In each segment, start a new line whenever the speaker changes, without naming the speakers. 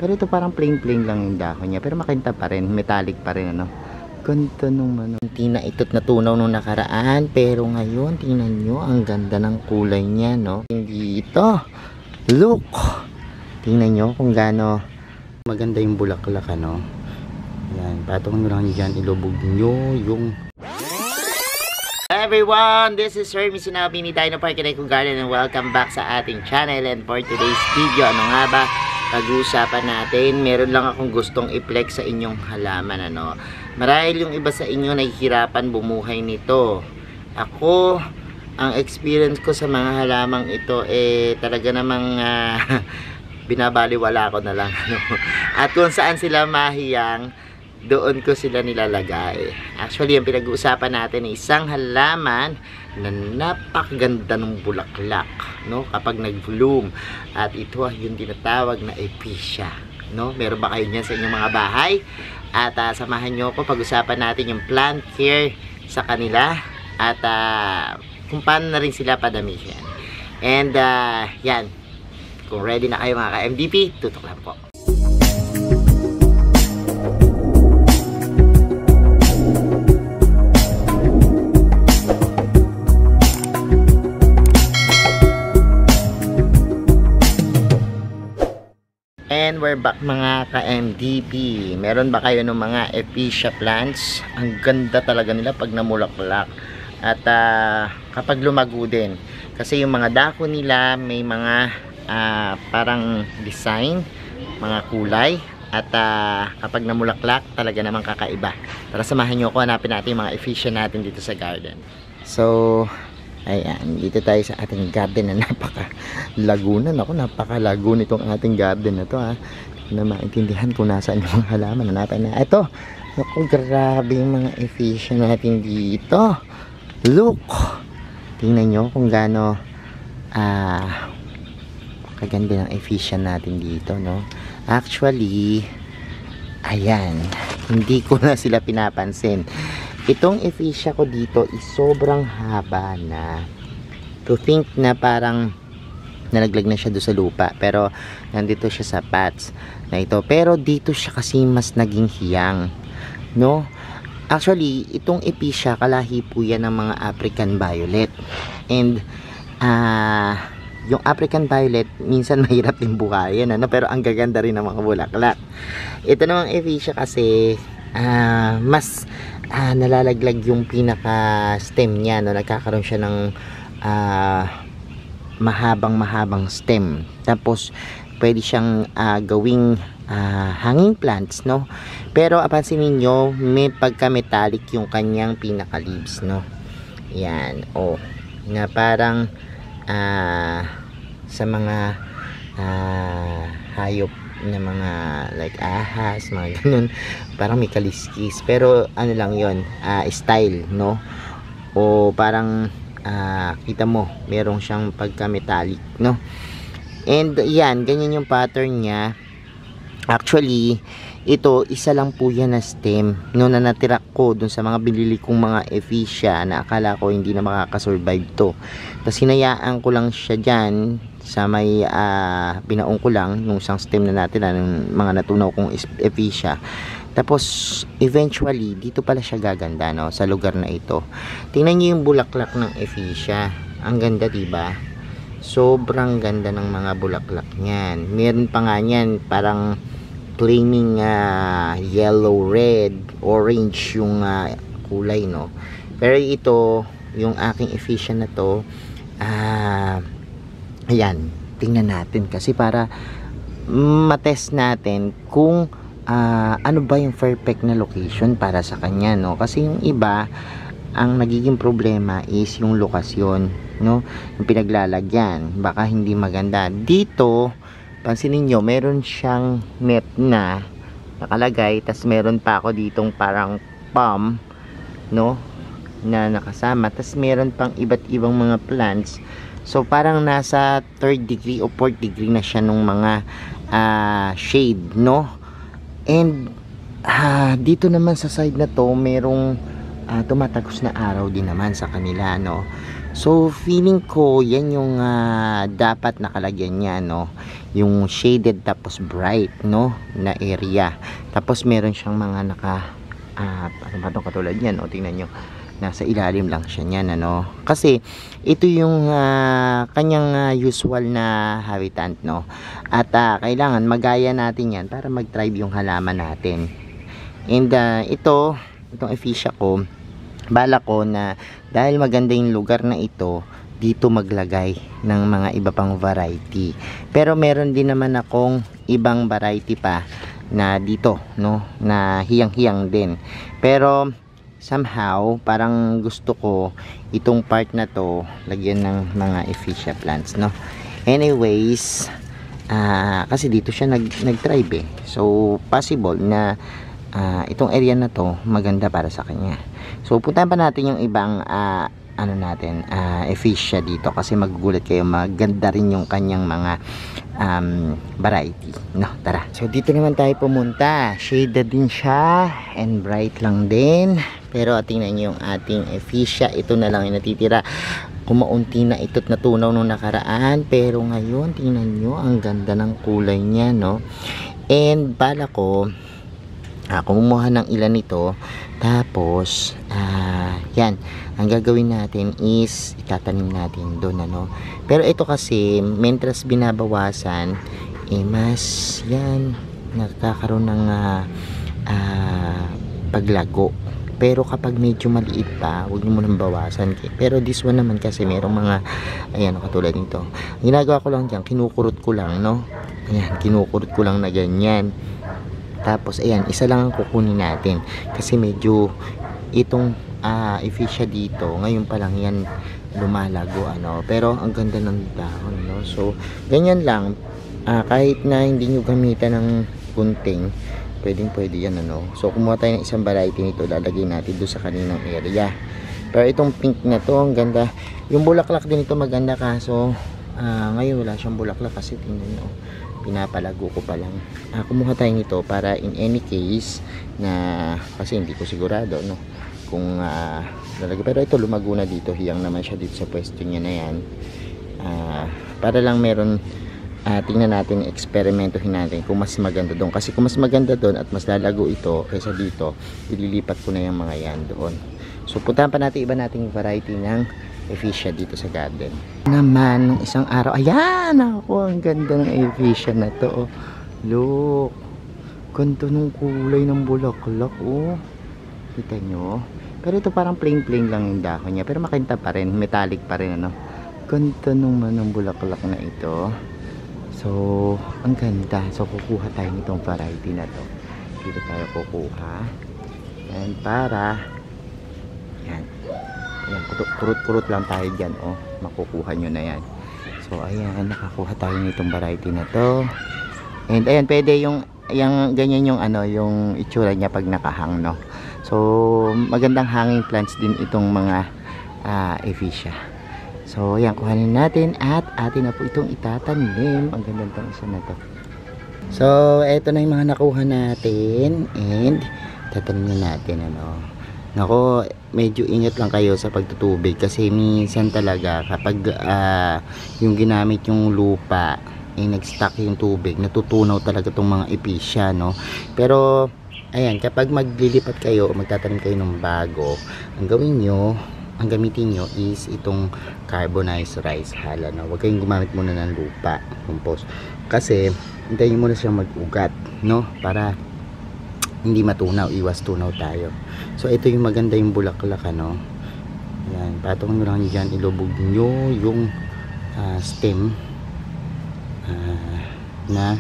Pero ito parang plain lang yung dahon niya. Pero makintab pa rin. Metallic pa rin, ano. Ganda nung ano. Hindi na ito't natunaw nung nakaraan. Pero ngayon, tingnan nyo. Ang ganda ng kulay niya, no. Hindi ito. Look. Tingnan nyo kung gaano maganda yung bulaklak, ano. Yan. Patong nyo lang dyan. Ilubog nyo yung... Everyone, this is Sir Sinabi ni Dino Park Eco Garden and welcome back sa ating channel. And for today's video, ano nga ba pag-uusapan natin? Meron lang akong gustong i-flex sa inyong halaman, ano. Marahil yung iba sa inyo nahihirapan bumuhay nito. Ako, ang experience ko sa mga halamang ito talaga namang binabaliwala ko na lang, ano. At kung saan sila mahiyang, doon ko sila nilalagay. Actually, yung pinag-uusapan natin ay isang halaman na napakaganda ng bulaklak, no? Kapag nag-bloom. At ito ay yung tinatawag na epicea, no? Meron ba kayo niyan sa inyong mga bahay? At samahan nyo ako, pag-usapan natin yung plant care sa kanila at kung paano na rin sila padamihin. And yan, kung ready na kayo mga ka-MDP, tutok lang po. And we're back mga ka-MDP. Meron ba kayo ng mga epicea plants? Ang ganda talaga nila pag namulaklak. At kapag lumago din. Kasi yung mga dako nila may mga parang design, mga kulay. At kapag namulaklak, talaga namang kakaiba. Tara samahan nyo ako, hanapin natin yung mga epicea natin dito sa garden. So, ayan, dito tayo sa ating garden na napaka-lagunan. Ako, napaka-lago nitong ating garden na to, ha. Na maintindihan kung nasaan yung mga halaman. Hanapin na. Ito, naku, grabe yung mga epicea natin dito. Look! Tingnan nyo kung gaano kaganda ng epicea natin dito, no? Actually, ayan, hindi ko na sila pinapansin. Itong epicea ko dito is sobrang haba na. To think na parang nalaglag na siya doon sa lupa. Pero nandito siya sa pots na ito. Pero dito siya kasi mas naging hiyang, no? Actually, itong epicea, kalahi po yan ng mga African violet. And yung African violet, minsan mahirap din buhayin, ano? Pero ang gaganda rin ng mga bulaklak. Ito namang epicea kasi mas nalalaglag yung pinaka stem niya, no? Nagkakaroon siya ng mahabang stem. Tapos pwede siyang gawing hanging plants, no? Pero pansin niyo, may pagka-metallic yung kanyang pinaka leaves, no? Yan, oh, na parang sa mga hayop na mga like ahas, mga ganun, parang may kaliskis. Pero ano lang yon, style, no? O parang kita mo, merong siyang pagka-metallic, no? And yan, ganyan yung pattern niya. Actually, ito, isa lang po yan na stem, no, na natira ko dun sa mga binili kong mga epicea na akala ko hindi na makakasurvive to. Tapos hinayaan ko lang siya dyan sa may binaong ko lang nung isang stem na natin ng mga natunaw kong epicea. Tapos eventually dito pala siya gaganda, no, sa lugar na ito. Tingnan niyo yung bulaklak ng epicea. Ang ganda, diba? Sobrang ganda ng mga bulaklak niyan. Meron pa nga niyan parang flaming yellow, red, orange yung kulay, no. Pero ito, yung aking epicea na to, ayan, tingnan natin kasi para matest natin kung ano ba yung perfect na location para sa kanya, no. Kasi yung iba, ang nagiging problema is yung lokasyon, no, yung pinaglalagyan, baka hindi maganda. Dito, pansinin nyo, meron siyang net na nakalagay, tas meron pa ako ditong parang palm, no, na nakasama, tas meron pang iba't ibang mga plants. So parang nasa 3rd degree o 4th degree na siya nung mga shade, no. And dito naman sa side na to, merong tumatagos na araw din naman sa kanila, no. So feeling ko yan yung dapat nakalagyan niya, no, yung shaded tapos bright, no, na area. Tapos meron siyang mga ano ba itong katulad yan, no, tingnan nyo, nasa ilalim lang siya niyan, ano, kasi ito yung kanyang usual na habitat, no, at kailangan magaya natin yan para mag-thrive yung halaman natin. And itong ephesia ko, bala ko na dahil maganda yung lugar na ito, dito maglagay ng mga iba pang variety. Pero meron din naman akong ibang variety pa na dito, no, na hiyang-hiyang din. Pero somehow parang gusto ko itong part na to lagyan ng mga ephesia plants, no. Anyways, kasi dito siya nag-thrive, so possible na itong area na to maganda para sa kanya. So puntahan pa natin yung ibang ano natin, ephesia dito, kasi magugulat kayo, maganda rin yung kanyang mga variety, no. Tara, so dito naman tayo pumunta. Shaded din siya and bright lang din, pero tingnan nyo yung ating ephesia. Ito na lang yung natitira. Kumaunti na ito't natunaw nung nakaraan, pero ngayon tingnan nyo ang ganda ng kulay niya, no. And bala ko kumuha ng ilan nito, tapos yan, ang gagawin natin is itatanim natin doon, ano. Pero ito kasi mentras binabawasan, mas yan nagkakaroon ng paglago. Pero kapag medyo maliit pa, huwag nyo munang bawasan. Pero this one naman kasi merong mga, ayan, katulad nito. Ginagawa ko lang dyan, kinukurot ko lang, no. Ayan, kinukurot ko lang na ganyan. Tapos ayan, isa lang ang kukunin natin kasi medyo itong ephesia dito ngayon pa lang yan lumalago, ano. Pero ang ganda ng dahon, no. So ganyan lang, kahit na hindi nyo gamitan ng gunting, pwede yan, ano. So kumuha tayo ng isang variety nito, lalagay natin doon sa kaninang area. Pero itong pink na to, ang ganda. Yung bulaklak din ito maganda, kaso ngayon wala siyang bulaklak kasi tingnan nyo, pinapalago ko pa lang. Kumuha tayo nito para in any case na, kasi hindi ko sigurado, no, kung lalagay. Pero ito lumago na dito, hiyang naman siya dito sa pwesto niya na yan. Para lang meron, tingnan natin, eksperimentohin natin kung mas maganda doon, kasi kung mas maganda doon at mas lalago ito kaysa dito, ililipat ko na yung mga yan doon. So puntahan pa natin iba nating variety ng ephesia dito sa garden. Naman isang araw, ayan, ako, ang ganda ng ephesia na to, oh. Look, ganda ng kulay ng bulaklak, oh. Kita nyo? Pero ito parang plain lang yung dahon niya, pero makinta pa rin, metallic pa rin, ano. Ganda naman ng bulaklak na ito. So ang ganda. So kukuha tayo nitong variety na to. Dito tayo kukuha, and para yan, ayan, kurut-kurut lang tayo dyan, oh. Makukuha nyo na yan. So ayan, nakakuha tayo nitong variety na to. And ayan, pwede yung ganyan yung ano, yung itsura niya pag nakahang, no. So magandang hanging plants din itong mga ephesia. So ayan, kuhanin natin at atin na po itong itatanim. Ang ganda ng isa na to. So eto na yung mga nakuha natin, and tatanim natin, ano. Nako, medyo ingat lang kayo sa pagtutubig, kasi minsan talaga kapag yung ginamit yung lupa nag-stuck yung tubig, natutunaw talaga itong mga ephesia, no. Pero ayan, kapag maglilipat kayo o magtatanim kayo ng bago, ang gawin nyo, ang gamitin nyo is itong carbonized rice hull, no. Huwag kayong gumamit muna ng lupa, compost, kasi hintayin nyo muna siyang mag-ugat, no, para hindi matunaw, iwas tunaw tayo. So ito yung maganda yung bulaklak, ano. Yan, patong nyo lang dyan, ilubog nyo yung stem na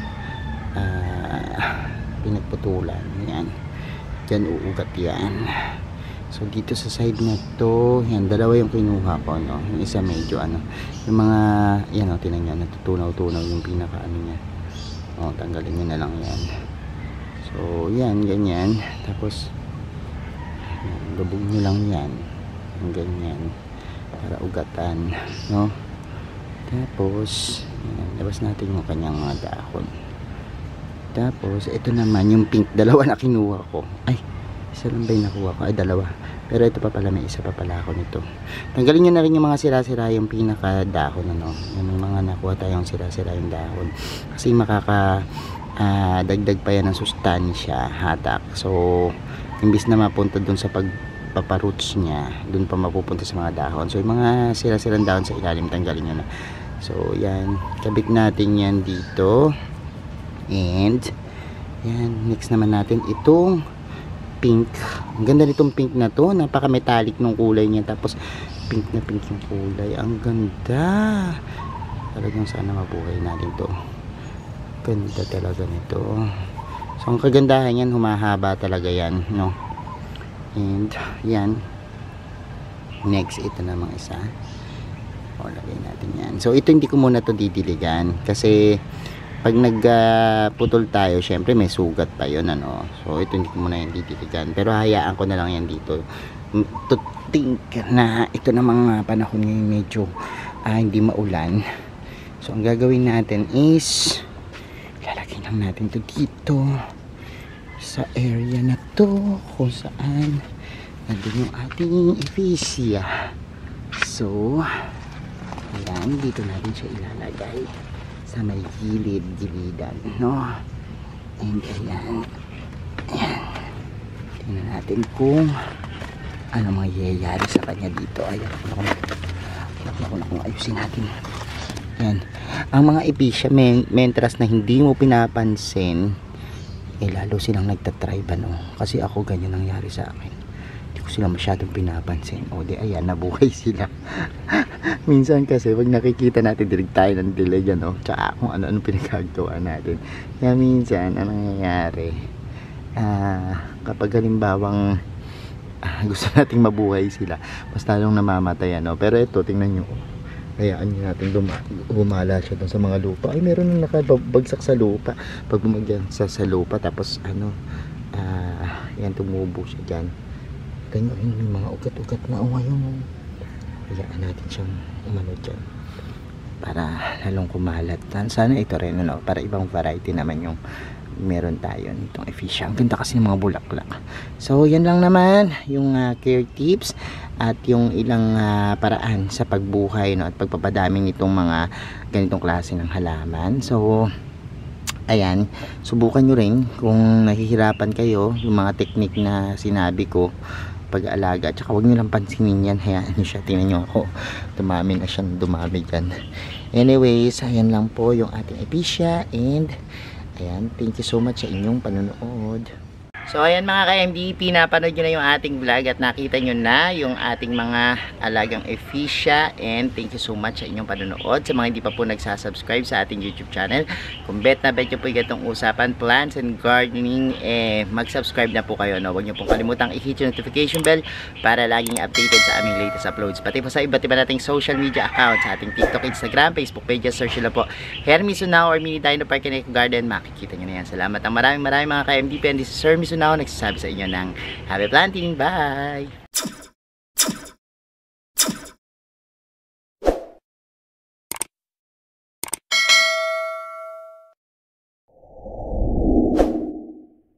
pinagputulan. Yan, dyan uugat yan. So dito sa side na to, yan, dalawa yung kinuha ko, no. Yung isa medyo ano, yung mga yan, o, tinan nyo, natutunaw-tunaw yung pinaka ano niya. O, tanggalin nyo na lang yan. So yan, ganyan. Tapos yan, lubog nyo lang yan, yung ganyan, para ugatan, no. Tapos yan, labas natin yung kanyang mga dahon. Tapos ito naman yung pink, dalawa na kinuha ko. Ay, Isa lang ba yung nakuha ko? Ay, dalawa. Pero ito pa pala, may isa pa pala ako nito. Tanggalin nyo na rin yung mga sira-sira yung pinaka-dahon, ano. Yung mga nakuha tayong sira-sira yung dahon. Kasi dagdag pa yan ng sustansya, hatak. So, imbis na mapunta dun sa pagpaparoots niya, dun pa mapupunta sa mga dahon. So, yung mga sira-sirang dahon sa ilalim, tanggalin nyo na. So, yan. Kabit natin yan dito. And, yan. Next naman natin itong pink. Ang ganda nitong pink na to. Napaka-metallic nung kulay niya. Tapos, pink na pink yung kulay. Ang ganda. Talagang sana mabuhay natin to. Ganda talaga nito. So, ang kagandahan yan, humahaba talaga yan, no? And, yan. Next, ito namang isa. O, lagay natin yan. So, ito hindi ko muna to didiligan. Kasi, pag nagputol tayo, syempre may sugat pa yun, ano. So, ito hindi ko muna yung didiligan. Pero, hayaan ko na lang yan dito. To think na ito namang panahon ngayon medyo hindi maulan. So, ang gagawin natin is lalagay lang natin to dito sa area na to kung saan nandun yung ating ephesia. So, ayan, dito natin siya ilalagay sa may gilid-gilidan, no? And ayan, ayan, tingnan natin kung ano mangyayari sa kanya dito. Ayan, ako ayusin natin. Ayan, ang mga ephesia, mentras na hindi mo pinapansin, lalo silang nagtatribe, no? Kasi ako ganyan nangyari sa akin, hindi ko sila masyadong pinapansin. O di ayan, nabuhay sila. Minsan kasi pag nakikita natin direct tayo ng dilig, no? Tsaka kung ano-ano pinagagawa natin. Kaya minsan ang nangyayari, kapag halimbawang gusto nating mabuhay sila, mas talong namamatay, no? Pero ito, tingnan nyo, hayaan nyo natin humala siya doon sa mga lupa. Ay, meron nang nakabagsak sa lupa. Pag bumagyan sa lupa, tapos yan, tumubo siya dyan. Ganyan, yung mga ugat-ugat na ngayon. Hayaan natin siyang umano dyan para lalong kumalat. Sana ito rin, ano, para ibang variety naman yung meron tayo nitong ephesia. Ang ganda kasi ng mga bulaklak. So, yan lang naman yung care tips at yung ilang paraan sa pagbuhay, no, at pagpapadami nitong mga ganitong klase ng halaman. So, ayan, subukan nyo rin kung nahihirapan kayo yung mga technique na sinabi ko pag-aalaga. Tsaka huwag nyo lang pansinin yan, hayaan nyo siya. Tingnan nyo ako, dumami na siyang dumami dyan. Anyways, ayan lang po yung ating ephesia. And ayan, thank you so much sa inyong panonood. So ayan mga ka-MDP, napanood nyo na yung ating vlog at nakita nyo na yung ating mga alagang ephesia. And thank you so much sa inyong panonood. Sa mga hindi pa po nagsasubscribe sa ating YouTube channel, kung bet na bet nyo po igatong usapan, plants and gardening, mag-subscribe na po kayo, no? Huwag nyo pong kalimutang i-hit yung notification bell para laging updated sa aming latest uploads. Pati po sa iba't iba nating social media accounts, sa ating TikTok, Instagram, Facebook pages, search nyo po Hermes Unao or Mini Dino Park and Eco Garden. Makikita nyo na yan. Salamat ang maraming mga ka-MDP, and this is Sir Misunao nagsasabi sa inyo ng happy planting. Bye!